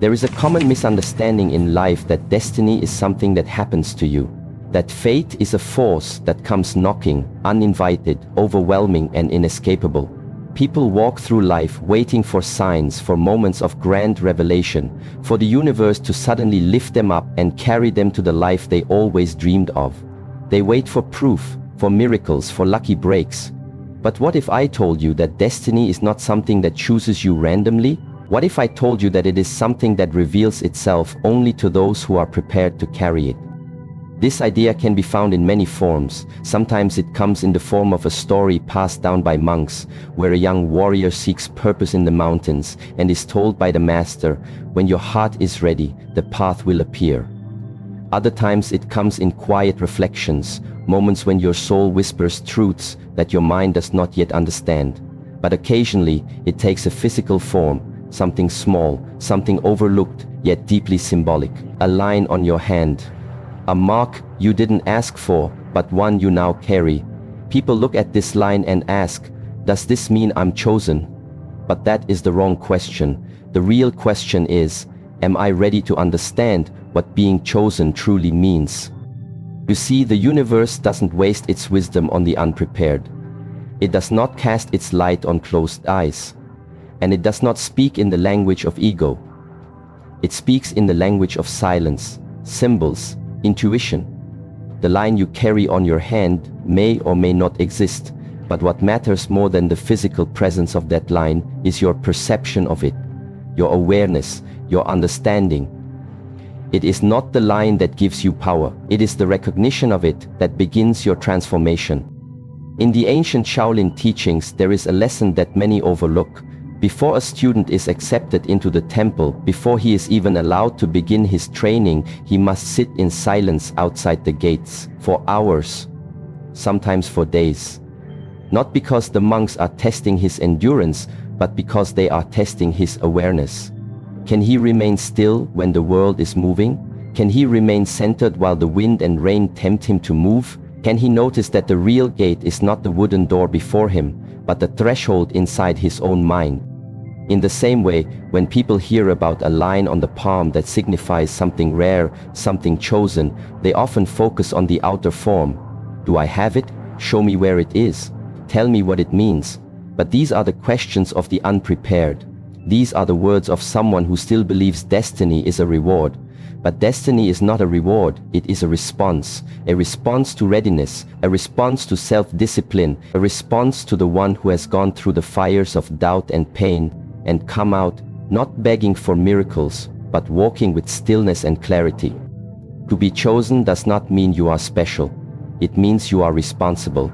There is a common misunderstanding in life that destiny is something that happens to you. That fate is a force that comes knocking, uninvited, overwhelming and inescapable. People walk through life waiting for signs, for moments of grand revelation, for the universe to suddenly lift them up and carry them to the life they always dreamed of. They wait for proof, for miracles, for lucky breaks. But what if I told you that destiny is not something that chooses you randomly? What if I told you that it is something that reveals itself only to those who are prepared to carry it? This idea can be found in many forms. Sometimes it comes in the form of a story passed down by monks, where a young warrior seeks purpose in the mountains and is told by the master, "When your heart is ready, the path will appear." Other times it comes in quiet reflections, moments when your soul whispers truths that your mind does not yet understand. But occasionally it takes a physical form, something small, something overlooked, yet deeply symbolic. A line on your hand. A mark you didn't ask for, but one you now carry. People look at this line and ask, does this mean I'm chosen? But that is the wrong question. The real question is, am I ready to understand what being chosen truly means? You see, the universe doesn't waste its wisdom on the unprepared. It does not cast its light on closed eyes. And it does not speak in the language of ego. It speaks in the language of silence, symbols, intuition. The line you carry on your hand may or may not exist, but what matters more than the physical presence of that line is your perception of it, your awareness, your understanding. It is not the line that gives you power, it is the recognition of it that begins your transformation. In the ancient Shaolin teachings, there is a lesson that many overlook. Before a student is accepted into the temple, before he is even allowed to begin his training, he must sit in silence outside the gates, for hours, sometimes for days. Not because the monks are testing his endurance, but because they are testing his awareness. Can he remain still when the world is moving? Can he remain centered while the wind and rain tempt him to move? Can he notice that the real gate is not the wooden door before him, but the threshold inside his own mind? In the same way, when people hear about a line on the palm that signifies something rare, something chosen, they often focus on the outer form. Do I have it? Show me where it is. Tell me what it means. But these are the questions of the unprepared. These are the words of someone who still believes destiny is a reward. But destiny is not a reward, it is a response to readiness, a response to self-discipline, a response to the one who has gone through the fires of doubt and pain, and come out, not begging for miracles, but walking with stillness and clarity. To be chosen does not mean you are special. It means you are responsible.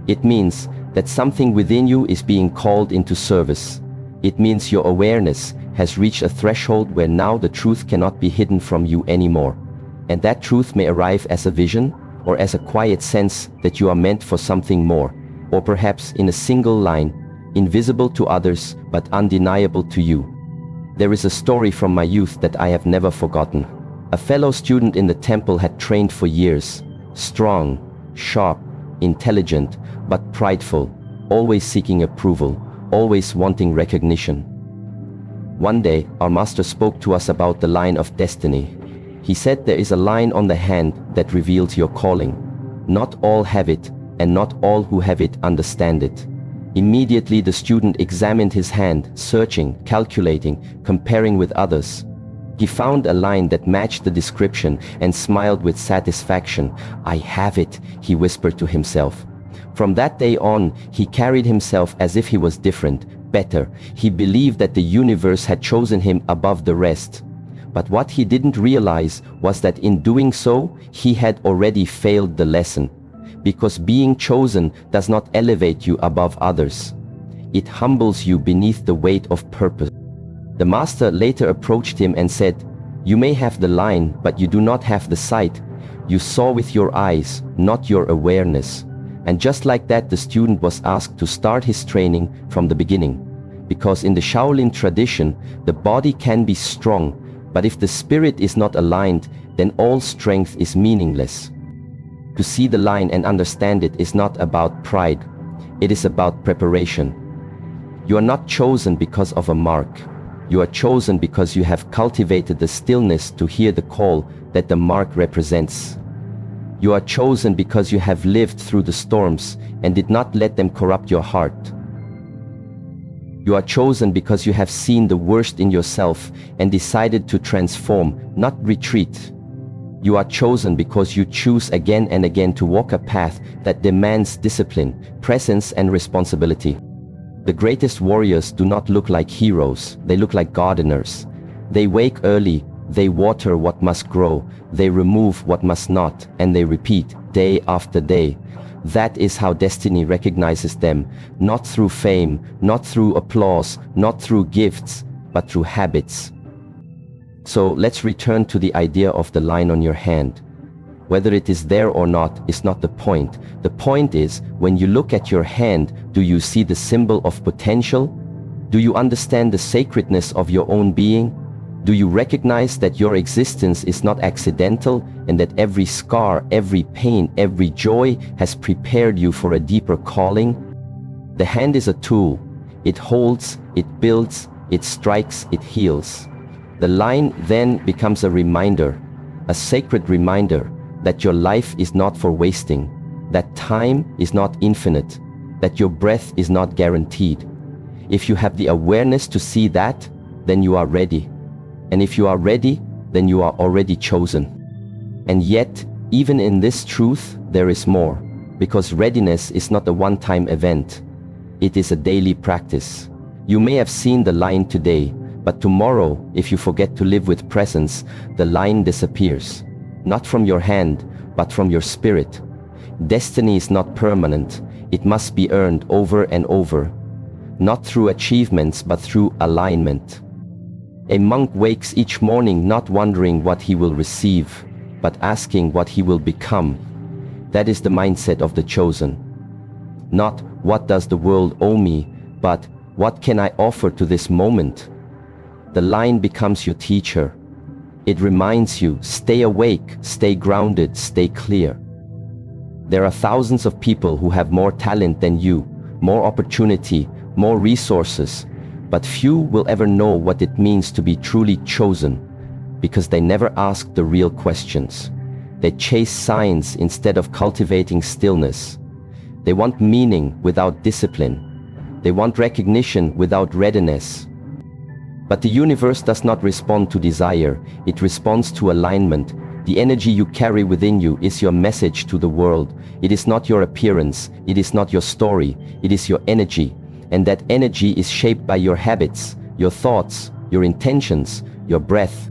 It means that something within you is being called into service. It means your awareness has reached a threshold where now the truth cannot be hidden from you anymore. And that truth may arrive as a vision, or as a quiet sense that you are meant for something more, or perhaps in a single line, invisible to others but undeniable to you. There is a story from my youth that I have never forgotten. A fellow student in the temple had trained for years, strong, sharp, intelligent, but prideful, always seeking approval, always wanting recognition. One day, our master spoke to us about the line of destiny. He said there is a line on the hand that reveals your calling. Not all have it, and not all who have it understand it. Immediately the student examined his hand, searching, calculating, comparing with others. He found a line that matched the description and smiled with satisfaction. "I have it," he whispered to himself. From that day on, he carried himself as if he was different, better. He believed that the universe had chosen him above the rest. But what he didn't realize was that in doing so, he had already failed the lesson. Because being chosen does not elevate you above others. It humbles you beneath the weight of purpose. The master later approached him and said, "You may have the line, but you do not have the sight. You saw with your eyes, not your awareness." And just like that, the student was asked to start his training from the beginning. Because in the Shaolin tradition, the body can be strong, but if the spirit is not aligned, then all strength is meaningless. To see the line and understand it is not about pride, it is about preparation. You are not chosen because of a mark. You are chosen because you have cultivated the stillness to hear the call that the mark represents. You are chosen because you have lived through the storms and did not let them corrupt your heart. You are chosen because you have seen the worst in yourself and decided to transform, not retreat. You are chosen because you choose again and again to walk a path that demands discipline, presence, and responsibility. The greatest warriors do not look like heroes, they look like gardeners. They wake early, they water what must grow, they remove what must not, and they repeat day after day. That is how destiny recognizes them, not through fame, not through applause, not through gifts, but through habits. So let's return to the idea of the line on your hand. Whether it is there or not is not the point. The point is, when you look at your hand, do you see the symbol of potential? Do you understand the sacredness of your own being? Do you recognize that your existence is not accidental and that every scar, every pain, every joy has prepared you for a deeper calling? The hand is a tool. It holds, it builds, it strikes, it heals. The line then becomes a reminder, a sacred reminder that your life is not for wasting, that time is not infinite, that your breath is not guaranteed. If you have the awareness to see that, then you are ready. And if you are ready, then you are already chosen. And yet, even in this truth, there is more, because readiness is not a one-time event. It is a daily practice. You may have seen the line today, but tomorrow, if you forget to live with presence, the line disappears. Not from your hand, but from your spirit. Destiny is not permanent. It must be earned over and over. Not through achievements, but through alignment. A monk wakes each morning not wondering what he will receive, but asking what he will become. That is the mindset of the chosen. Not what does the world owe me, but what can I offer to this moment? The line becomes your teacher. It reminds you, stay awake, stay grounded, stay clear. There are thousands of people who have more talent than you, more opportunity, more resources, but few will ever know what it means to be truly chosen, because they never ask the real questions. They chase signs instead of cultivating stillness. They want meaning without discipline. They want recognition without readiness. But the universe does not respond to desire, it responds to alignment. The energy you carry within you is your message to the world. It is not your appearance, it is not your story, it is your energy. And that energy is shaped by your habits, your thoughts, your intentions, your breath.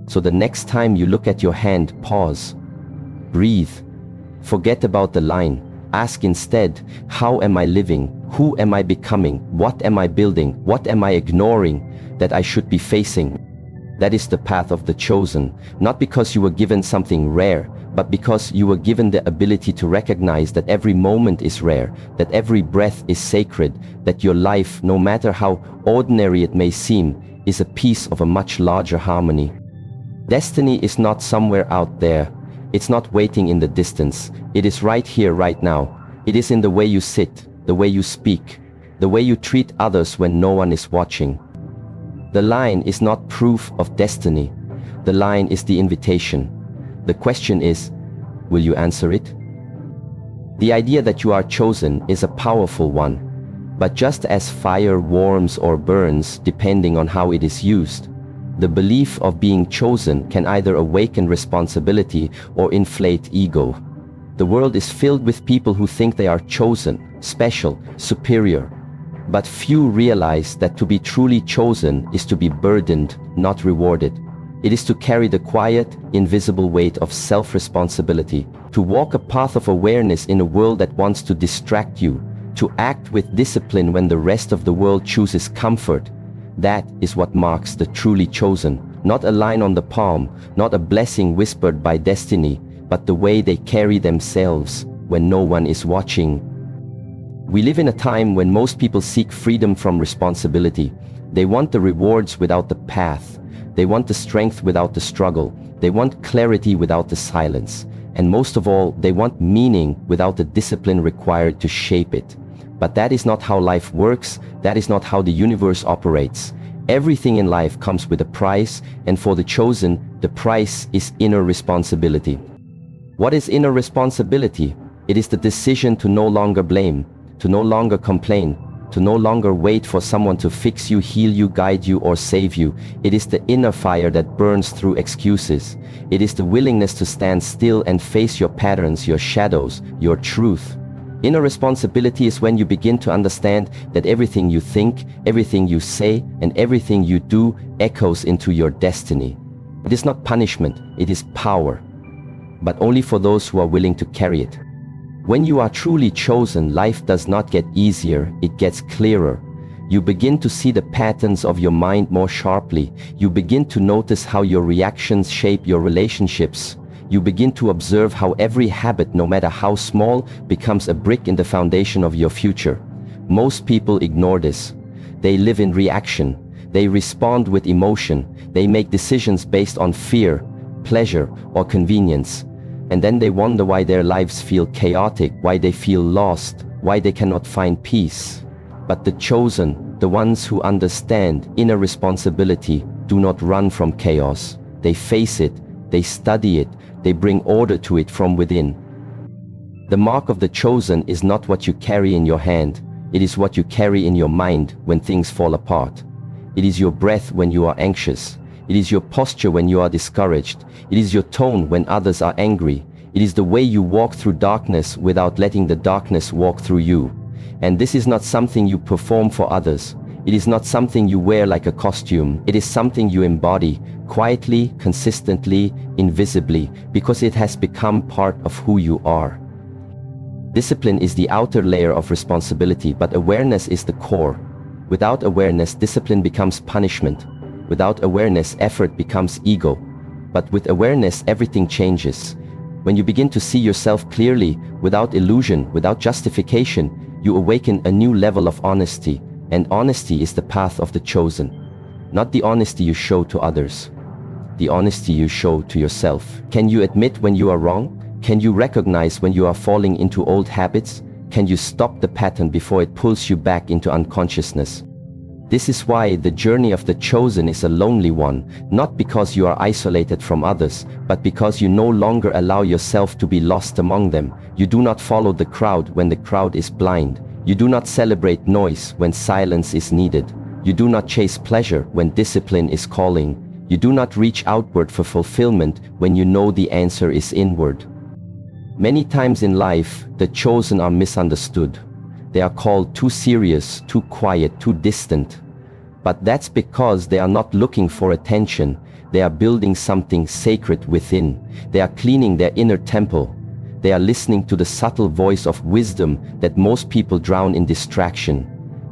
So the next time you look at your hand, pause, breathe, forget about the line. Ask instead, how am I living? Who am I becoming? What am I building? What am I ignoring that I should be facing? That is the path of the chosen, not because you were given something rare, but because you were given the ability to recognize that every moment is rare, that every breath is sacred, that your life, no matter how ordinary it may seem, is a piece of a much larger harmony. Destiny is not somewhere out there. It's not waiting in the distance. It is right here, right now. It is in the way you sit, the way you speak, the way you treat others when no one is watching. The line is not proof of destiny. The line is the invitation. The question is, will you answer it? The idea that you are chosen is a powerful one, but just as fire warms or burns depending on how it is used, the belief of being chosen can either awaken responsibility or inflate ego. The world is filled with people who think they are chosen, special, superior. But few realize that to be truly chosen is to be burdened, not rewarded. It is to carry the quiet, invisible weight of self-responsibility, to walk a path of awareness in a world that wants to distract you, to act with discipline when the rest of the world chooses comfort. That is what marks the truly chosen. Not a line on the palm, not a blessing whispered by destiny, but the way they carry themselves when no one is watching. We live in a time when most people seek freedom from responsibility. They want the rewards without the path. They want the strength without the struggle. They want clarity without the silence. And most of all, they want meaning without the discipline required to shape it. But that is not how life works. That is not how the universe operates. Everything in life comes with a price, and for the chosen, the price is inner responsibility. What is inner responsibility? It is the decision to no longer blame, to no longer complain, to no longer wait for someone to fix you, heal you, guide you, or save you. It is the inner fire that burns through excuses. It is the willingness to stand still and face your patterns, your shadows, your truth. Inner responsibility is when you begin to understand that everything you think, everything you say, and everything you do echoes into your destiny. It is not punishment, it is power, but only for those who are willing to carry it. When you are truly chosen, life does not get easier, it gets clearer. You begin to see the patterns of your mind more sharply. You begin to notice how your reactions shape your relationships. You begin to observe how every habit, no matter how small, becomes a brick in the foundation of your future. Most people ignore this. They live in reaction. They respond with emotion. They make decisions based on fear, pleasure, or convenience. And then they wonder why their lives feel chaotic, why they feel lost, why they cannot find peace. But the chosen, the ones who understand inner responsibility, do not run from chaos. They face it, they study it, they bring order to it from within. The mark of the chosen is not what you carry in your hand, it is what you carry in your mind when things fall apart. It is your breath when you are anxious. It is your posture when you are discouraged. It is your tone when others are angry. It is the way you walk through darkness without letting the darkness walk through you. And this is not something you perform for others. It is not something you wear like a costume. It is something you embody, quietly, consistently, invisibly, because it has become part of who you are. Discipline is the outer layer of responsibility, but awareness is the core. Without awareness, discipline becomes punishment. Without awareness, effort becomes ego. But with awareness, everything changes. When you begin to see yourself clearly, without illusion, without justification, you awaken a new level of honesty. And honesty is the path of the chosen. Not the honesty you show to others. The honesty you show to yourself. Can you admit when you are wrong? Can you recognize when you are falling into old habits? Can you stop the pattern before it pulls you back into unconsciousness? This is why the journey of the chosen is a lonely one, not because you are isolated from others, but because you no longer allow yourself to be lost among them. You do not follow the crowd when the crowd is blind. You do not celebrate noise when silence is needed. You do not chase pleasure when discipline is calling. You do not reach outward for fulfillment when you know the answer is inward. Many times in life, the chosen are misunderstood. They are called too serious, too quiet, too distant. But that's because they are not looking for attention. They are building something sacred within. They are cleaning their inner temple. They are listening to the subtle voice of wisdom that most people drown in distraction.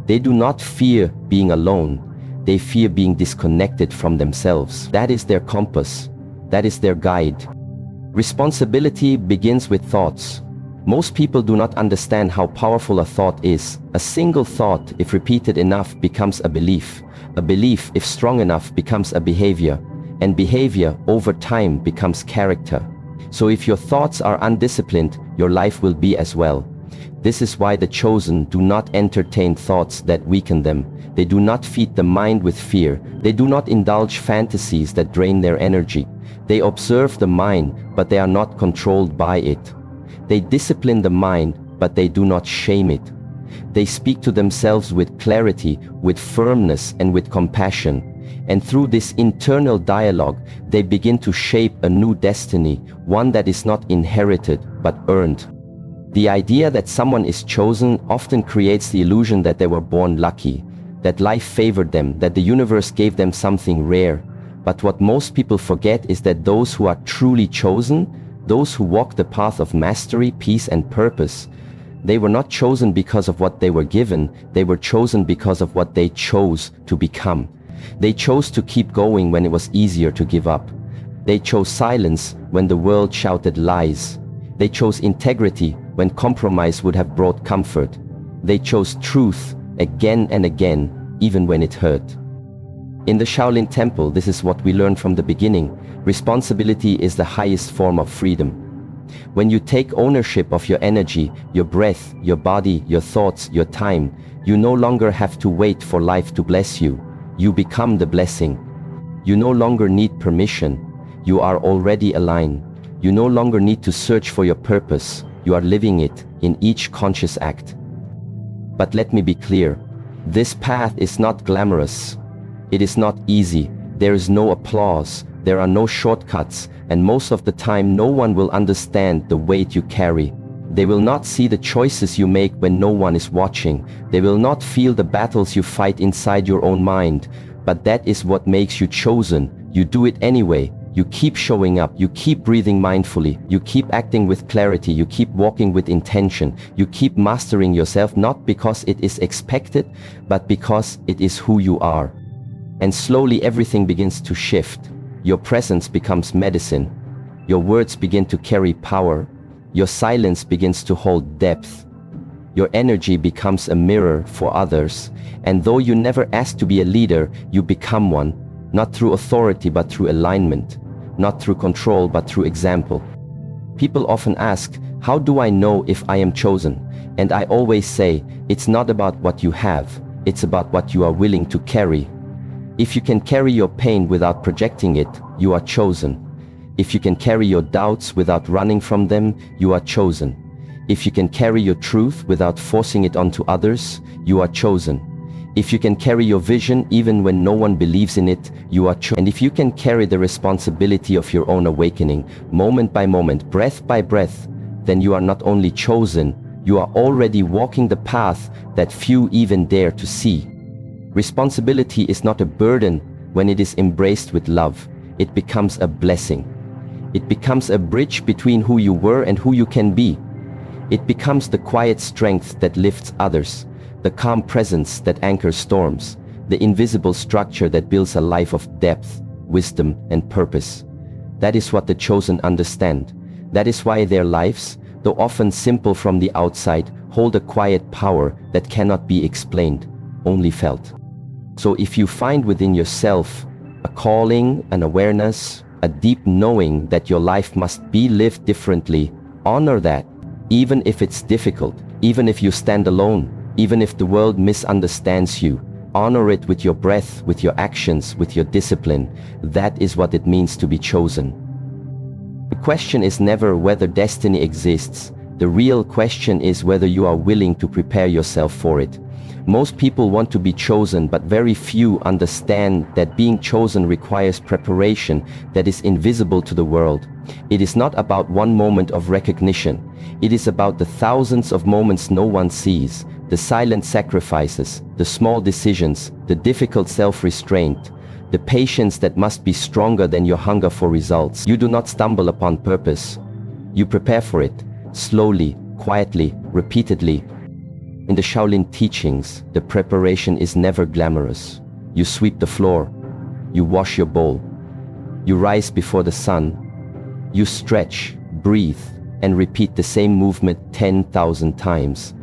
They do not fear being alone. They fear being disconnected from themselves. That is their compass. That is their guide. Responsibility begins with thoughts. Most people do not understand how powerful a thought is. A single thought, if repeated enough, becomes a belief. A belief, if strong enough, becomes a behavior. And behavior, over time, becomes character. So if your thoughts are undisciplined, your life will be as well. This is why the chosen do not entertain thoughts that weaken them. They do not feed the mind with fear. They do not indulge fantasies that drain their energy. They observe the mind, but they are not controlled by it. They discipline the mind, but they do not shame it. They speak to themselves with clarity, with firmness, and with compassion. And through this internal dialogue, they begin to shape a new destiny, one that is not inherited, but earned. The idea that someone is chosen often creates the illusion that they were born lucky, that life favored them, that the universe gave them something rare. But what most people forget is that those who are truly chosen, those who walk the path of mastery, peace, and purpose, they were not chosen because of what they were given, they were chosen because of what they chose to become. They chose to keep going when it was easier to give up. They chose silence when the world shouted lies. They chose integrity when compromise would have brought comfort. They chose truth again and again, even when it hurt. In the Shaolin temple, this is what we learned from the beginning. Responsibility is the highest form of freedom. When you take ownership of your energy, your breath, your body, your thoughts, your time, you no longer have to wait for life to bless you. You become the blessing. You no longer need permission. You are already aligned. You no longer need to search for your purpose. You are living it in each conscious act. But let me be clear. This path is not glamorous. It is not easy. There is no applause. There are no shortcuts. And most of the time no one will understand the weight you carry. They will not see the choices you make when no one is watching. They will not feel the battles you fight inside your own mind. But that is what makes you chosen. You do it anyway. You keep showing up. You keep breathing mindfully. You keep acting with clarity. You keep walking with intention. You keep mastering yourself, not because it is expected, but because it is who you are. And slowly everything begins to shift. Your presence becomes medicine. Your words begin to carry power. Your silence begins to hold depth. Your energy becomes a mirror for others. And though you never asked to be a leader, you become one, not through authority but through alignment, not through control but through example. People often ask, how do I know if I am chosen? And I always say, it's not about what you have, it's about what you are willing to carry. If you can carry your pain without projecting it, you are chosen. If you can carry your doubts without running from them, you are chosen. If you can carry your truth without forcing it onto others, you are chosen. If you can carry your vision even when no one believes in it, you are chosen. And if you can carry the responsibility of your own awakening, moment by moment, breath by breath, then you are not only chosen, you are already walking the path that few even dare to see. Responsibility is not a burden when it is embraced with love. It becomes a blessing. It becomes a bridge between who you were and who you can be. It becomes the quiet strength that lifts others, the calm presence that anchors storms, the invisible structure that builds a life of depth, wisdom, and purpose. That is what the chosen understand. That is why their lives, though often simple from the outside, hold a quiet power that cannot be explained, only felt. So if you find within yourself a calling, an awareness, a deep knowing that your life must be lived differently, honor that. Even if it's difficult, even if you stand alone, even if the world misunderstands you, honor it with your breath, with your actions, with your discipline. That is what it means to be chosen. The question is never whether destiny exists. The real question is whether you are willing to prepare yourself for it. Most people want to be chosen, but very few understand that being chosen requires preparation that is invisible to the world. It is not about one moment of recognition. It is about the thousands of moments no one sees, the silent sacrifices, the small decisions, the difficult self-restraint, the patience that must be stronger than your hunger for results. You do not stumble upon purpose. You prepare for it, slowly, quietly, repeatedly. In the Shaolin teachings, the preparation is never glamorous. You sweep the floor, you wash your bowl, you rise before the sun, you stretch, breathe, and repeat the same movement 10,000 times.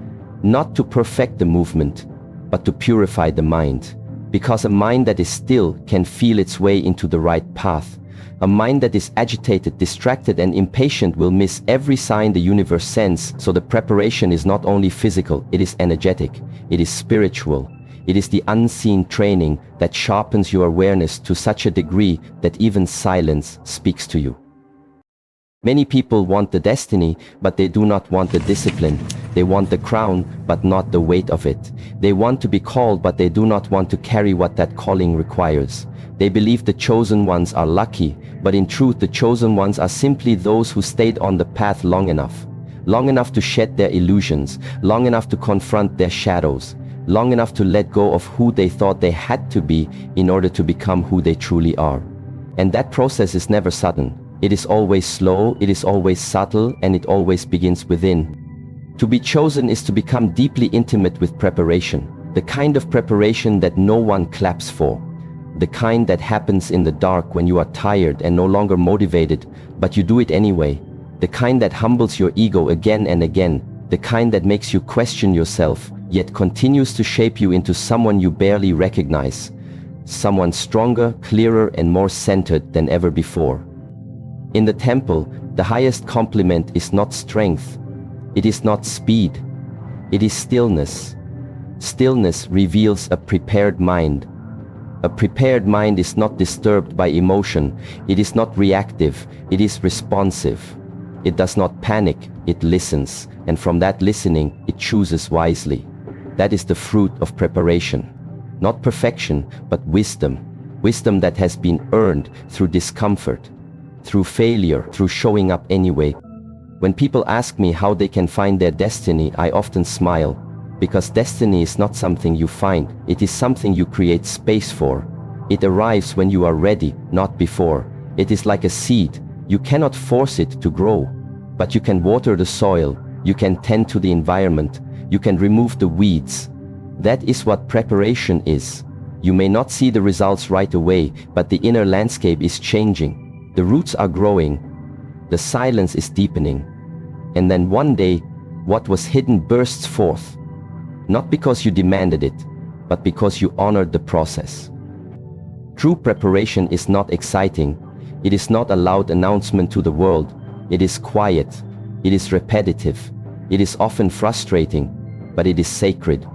Not to perfect the movement, but to purify the mind. Because a mind that is still can feel its way into the right path. A mind that is agitated, distracted, and impatient will miss every sign the universe sends. So the preparation is not only physical, it is energetic, it is spiritual. It is the unseen training that sharpens your awareness to such a degree that even silence speaks to you. Many people want the destiny, but they do not want the discipline. They want the crown, but not the weight of it. They want to be called, but they do not want to carry what that calling requires. They believe the chosen ones are lucky, but in truth the chosen ones are simply those who stayed on the path long enough to shed their illusions, long enough to confront their shadows, long enough to let go of who they thought they had to be in order to become who they truly are. And that process is never sudden. It is always slow, it is always subtle, and it always begins within. To be chosen is to become deeply intimate with preparation, the kind of preparation that no one claps for, the kind that happens in the dark when you are tired and no longer motivated, but you do it anyway, the kind that humbles your ego again and again, the kind that makes you question yourself, yet continues to shape you into someone you barely recognize, someone stronger, clearer, and more centered than ever before. In the temple, the highest compliment is not strength, it is not speed, it is stillness. Stillness reveals a prepared mind, A prepared mind is not disturbed by emotion, it is not reactive, it is responsive. It does not panic, it listens, and from that listening, it chooses wisely. That is the fruit of preparation. Not perfection, but wisdom. Wisdom that has been earned through discomfort, through failure, through showing up anyway. When people ask me how they can find their destiny, I often smile. Because destiny is not something you find, it is something you create space for. It arrives when you are ready, not before. It is like a seed. You cannot force it to grow, but you can water the soil, you can tend to the environment, you can remove the weeds. That is what preparation is. You may not see the results right away, but the inner landscape is changing. The roots are growing. The silence is deepening. And then one day, what was hidden bursts forth. Not because you demanded it, but because you honored the process. True preparation is not exciting. It is not a loud announcement to the world. It is quiet. It is repetitive. It is often frustrating, but it is sacred.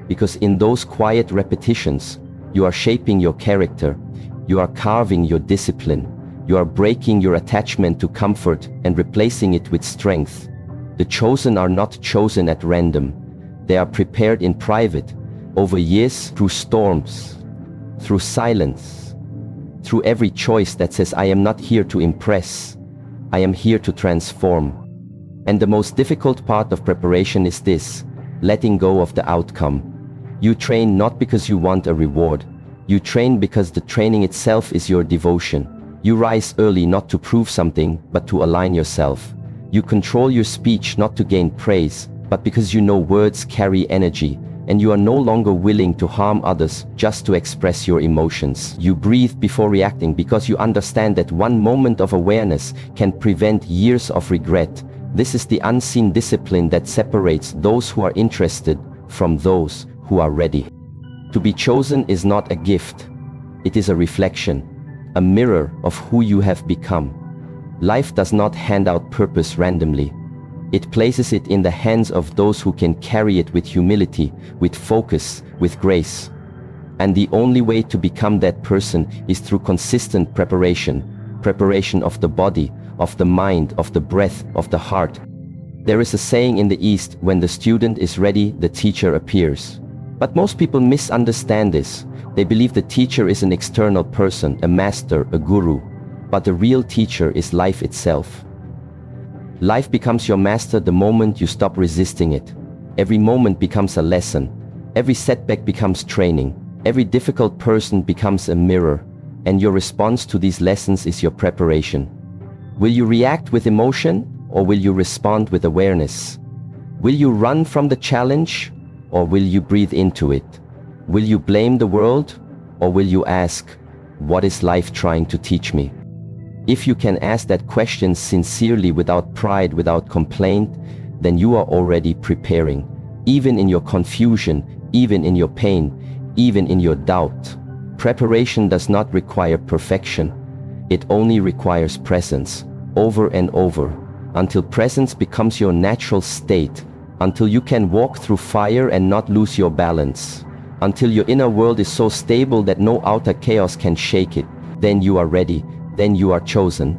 Because in those quiet repetitions, you are shaping your character. You are carving your discipline. You are breaking your attachment to comfort and replacing it with strength. The chosen are not chosen at random. They are prepared in private, over years, through storms, through silence, through every choice that says, I am not here to impress, I am here to transform. And the most difficult part of preparation is this, letting go of the outcome. You train not because you want a reward. You train because the training itself is your devotion. You rise early not to prove something, but to align yourself. You control your speech not to gain praise, but because you know words carry energy, and you are no longer willing to harm others just to express your emotions. You breathe before reacting because you understand that one moment of awareness can prevent years of regret. This is the unseen discipline that separates those who are interested from those who are ready. To be chosen is not a gift. It is a reflection, a mirror of who you have become. Life does not hand out purpose randomly. It places it in the hands of those who can carry it with humility, with focus, with grace. And the only way to become that person is through consistent preparation. Preparation of the body, of the mind, of the breath, of the heart. There is a saying in the East, when the student is ready, the teacher appears. But most people misunderstand this. They believe the teacher is an external person, a master, a guru. But the real teacher is life itself. Life becomes your master the moment you stop resisting it. Every moment becomes a lesson. Every setback becomes training. Every difficult person becomes a mirror. And your response to these lessons is your preparation. Will you react with emotion, or will you respond with awareness? Will you run from the challenge, or will you breathe into it? Will you blame the world, or will you ask, what is life trying to teach me? If you can ask that question sincerely, without pride, without complaint, then you are already preparing. Even in your confusion, even in your pain, even in your doubt. Preparation does not require perfection. It only requires presence, over and over, until presence becomes your natural state, until you can walk through fire and not lose your balance, until your inner world is so stable that no outer chaos can shake it. Then you are ready. Then you are chosen.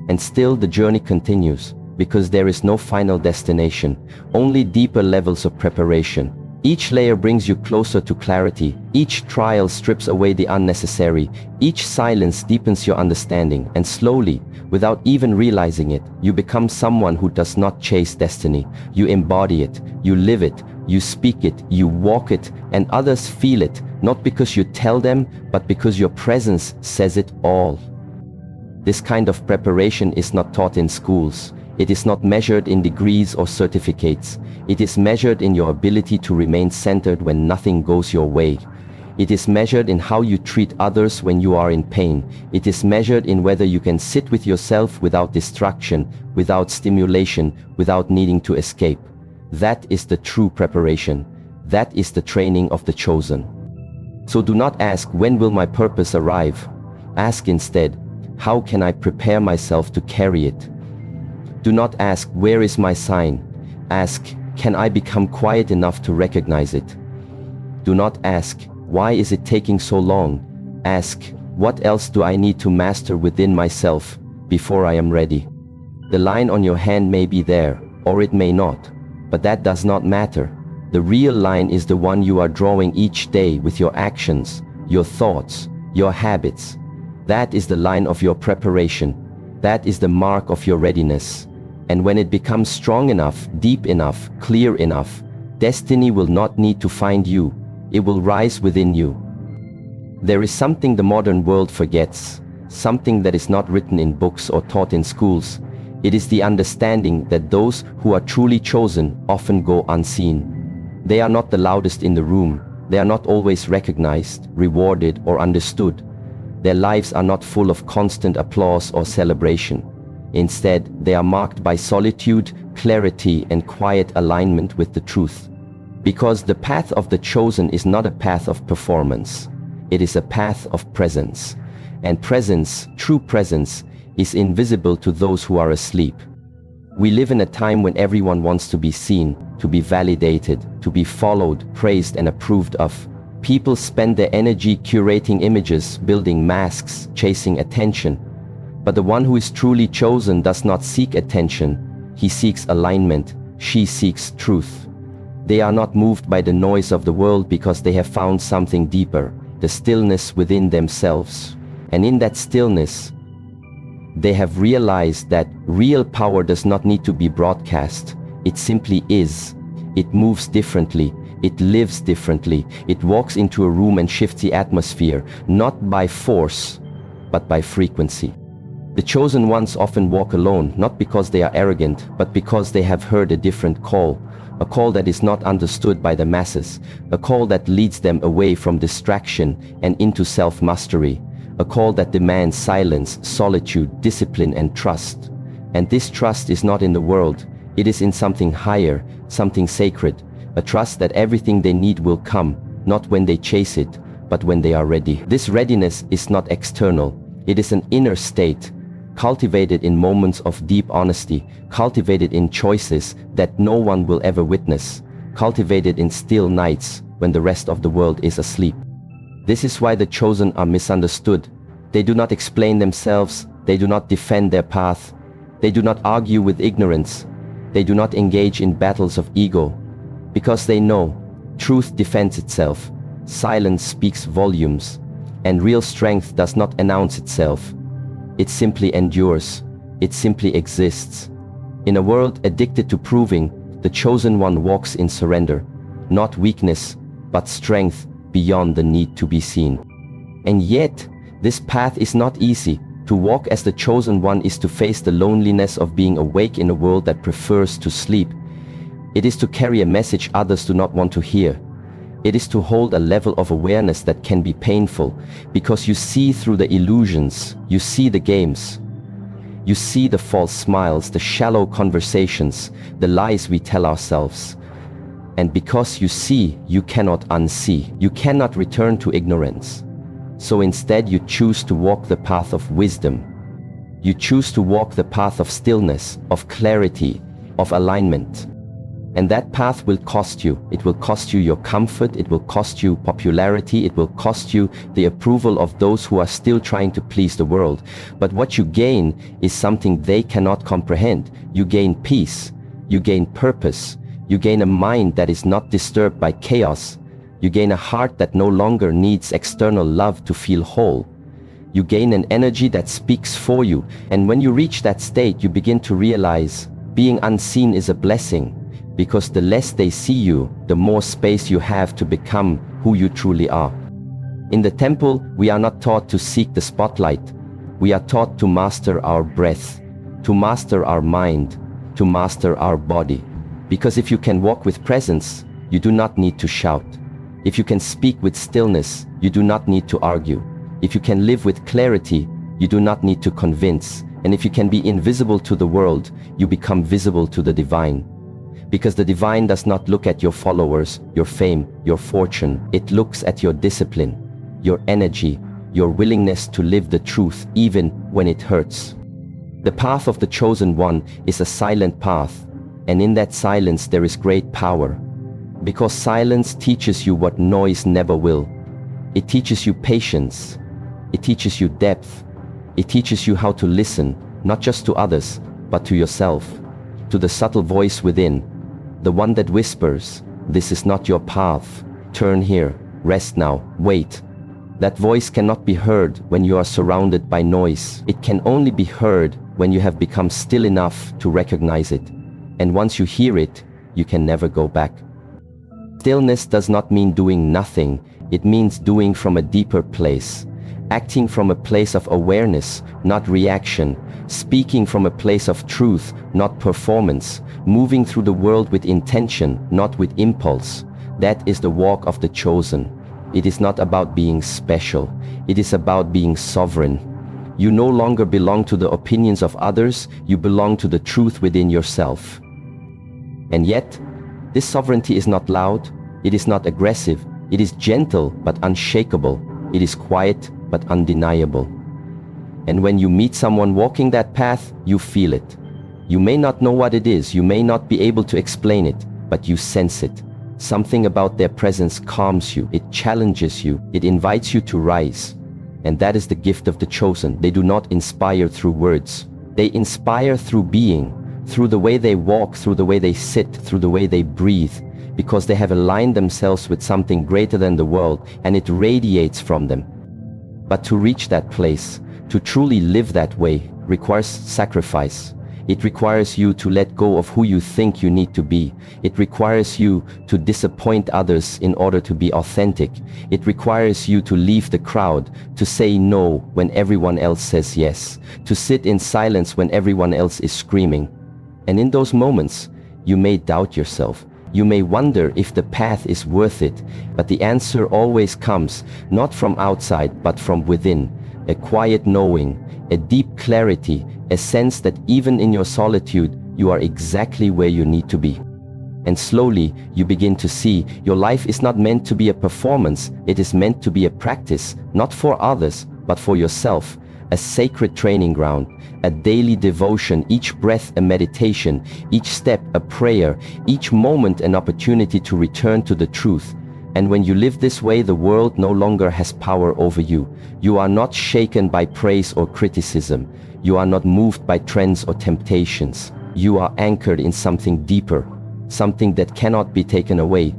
And still the journey continues, because there is no final destination, only deeper levels of preparation. Each layer brings you closer to clarity. Each trial strips away the unnecessary. Each silence deepens your understanding, and slowly, without even realizing it, you become someone who does not chase destiny. You embody it, you live it, you speak it, you walk it, and others feel it, not because you tell them, but because your presence says it all. This kind of preparation is not taught in schools. It is not measured in degrees or certificates. It is measured in your ability to remain centered when nothing goes your way. It is measured in how you treat others when you are in pain. It is measured in whether you can sit with yourself without distraction, without stimulation, without needing to escape. That is the true preparation. That is the training of the chosen. So do not ask, when will my purpose arrive? Ask instead, how can I prepare myself to carry it? Do not ask, where is my sign? Ask, can I become quiet enough to recognize it? Do not ask, why is it taking so long? Ask, what else do I need to master within myself before I am ready? The line on your hand may be there, or it may not, but that does not matter. The real line is the one you are drawing each day with your actions, your thoughts, your habits. That is the line of your preparation. That is the mark of your readiness. And when it becomes strong enough, deep enough, clear enough, destiny will not need to find you. It will rise within you. There is something the modern world forgets, something that is not written in books or taught in schools. It is the understanding that those who are truly chosen often go unseen. They are not the loudest in the room. They are not always recognized, rewarded, or understood. Their lives are not full of constant applause or celebration. Instead, they are marked by solitude, clarity, and quiet alignment with the truth. Because the path of the chosen is not a path of performance. It is a path of presence. And presence, true presence, is invisible to those who are asleep. We live in a time when everyone wants to be seen, to be validated, to be followed, praised, and approved of. People spend their energy curating images, building masks, chasing attention. But the one who is truly chosen does not seek attention. He seeks alignment. She seeks truth. They are not moved by the noise of the world because they have found something deeper, the stillness within themselves. And in that stillness, they have realized that real power does not need to be broadcast. It simply is. It moves differently. It lives differently. It walks into a room and shifts the atmosphere, not by force, but by frequency. The chosen ones often walk alone, not because they are arrogant, but because they have heard a different call, a call that is not understood by the masses, a call that leads them away from distraction and into self-mastery, a call that demands silence, solitude, discipline, and trust. And this trust is not in the world, it is in something higher, something sacred, a trust that everything they need will come, not when they chase it, but when they are ready. This readiness is not external, it is an inner state, cultivated in moments of deep honesty, cultivated in choices that no one will ever witness, cultivated in still nights when the rest of the world is asleep. This is why the chosen are misunderstood. They do not explain themselves, they do not defend their path, they do not argue with ignorance, they do not engage in battles of ego, because they know truth defends itself, silence speaks volumes, and real strength does not announce itself. It simply endures, it simply exists. In a world addicted to proving, the chosen one walks in surrender, not weakness, but strength beyond the need to be seen. And yet, this path is not easy. To walk as the chosen one is to face the loneliness of being awake in a world that prefers to sleep. It is to carry a message others do not want to hear. It is to hold a level of awareness that can be painful, because you see through the illusions, you see the games. You see the false smiles, the shallow conversations, the lies we tell ourselves. And because you see, you cannot unsee. You cannot return to ignorance. So instead you choose to walk the path of wisdom. You choose to walk the path of stillness, of clarity, of alignment. And that path will cost you. It will cost you your comfort, it will cost you popularity, it will cost you the approval of those who are still trying to please the world. But what you gain is something they cannot comprehend. You gain peace, you gain purpose, you gain a mind that is not disturbed by chaos. You gain a heart that no longer needs external love to feel whole. You gain an energy that speaks for you. And when you reach that state, you begin to realize being unseen is a blessing, because the less they see you, the more space you have to become who you truly are. In the temple, we are not taught to seek the spotlight. We are taught to master our breath, to master our mind, to master our body. Because if you can walk with presence, you do not need to shout. If you can speak with stillness, you do not need to argue. If you can live with clarity, you do not need to convince. And if you can be invisible to the world, you become visible to the divine. Because the divine does not look at your followers, your fame, your fortune. It looks at your discipline, your energy, your willingness to live the truth even when it hurts. The path of the chosen one is a silent path. And in that silence there is great power. Because silence teaches you what noise never will. It teaches you patience. It teaches you depth. It teaches you how to listen, not just to others, but to yourself, to the subtle voice within, the one that whispers, "This is not your path. Turn here, rest now, wait." That voice cannot be heard when you are surrounded by noise. It can only be heard when you have become still enough to recognize it. And once you hear it, you can never go back. Stillness does not mean doing nothing. It means doing from a deeper place. Acting from a place of awareness, not reaction. Speaking from a place of truth, not performance. Moving through the world with intention, not with impulse. That is the walk of the chosen. It is not about being special. It is about being sovereign. You no longer belong to the opinions of others. You belong to the truth within yourself. And yet, this sovereignty is not loud. It is not aggressive. It is gentle but unshakable. It is quiet but undeniable. And when you meet someone walking that path, you feel it. You may not know what it is, you may not be able to explain it, but you sense it. Something about their presence calms you, it challenges you, it invites you to rise. And that is the gift of the chosen. They do not inspire through words. They inspire through being, through the way they walk, through the way they sit, through the way they breathe, because they have aligned themselves with something greater than the world, and it radiates from them. But to reach that place, to truly live that way, requires sacrifice. It requires you to let go of who you think you need to be. It requires you to disappoint others in order to be authentic. It requires you to leave the crowd, to say no when everyone else says yes, to sit in silence when everyone else is screaming. And in those moments, you may doubt yourself. You may wonder if the path is worth it, but the answer always comes, not from outside, but from within. A quiet knowing, a deep clarity, a sense that even in your solitude, you are exactly where you need to be. And slowly, you begin to see your life is not meant to be a performance, it is meant to be a practice, not for others, but for yourself. A sacred training ground, a daily devotion, each breath a meditation, each step a prayer, each moment an opportunity to return to the truth. And when you live this way, the world no longer has power over you. You are not shaken by praise or criticism. You are not moved by trends or temptations. You are anchored in something deeper, something that cannot be taken away.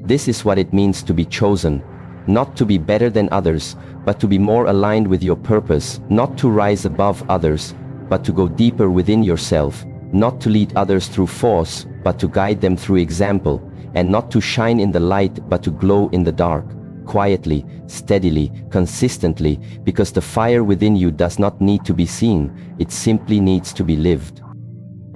This is what it means to be chosen. Not to be better than others, but to be more aligned with your purpose, not to rise above others, but to go deeper within yourself, not to lead others through force, but to guide them through example, and not to shine in the light, but to glow in the dark, quietly, steadily, consistently, because the fire within you does not need to be seen, it simply needs to be lived.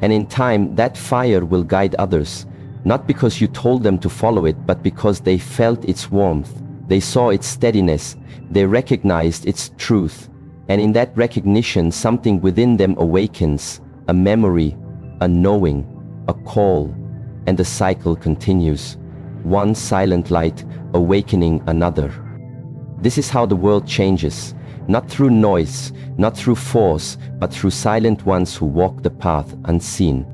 And in time, that fire will guide others, not because you told them to follow it, but because they felt its warmth. They saw its steadiness, they recognized its truth, and in that recognition something within them awakens, a memory, a knowing, a call, and the cycle continues, one silent light awakening another. This is how the world changes, not through noise, not through force, but through silent ones who walk the path unseen.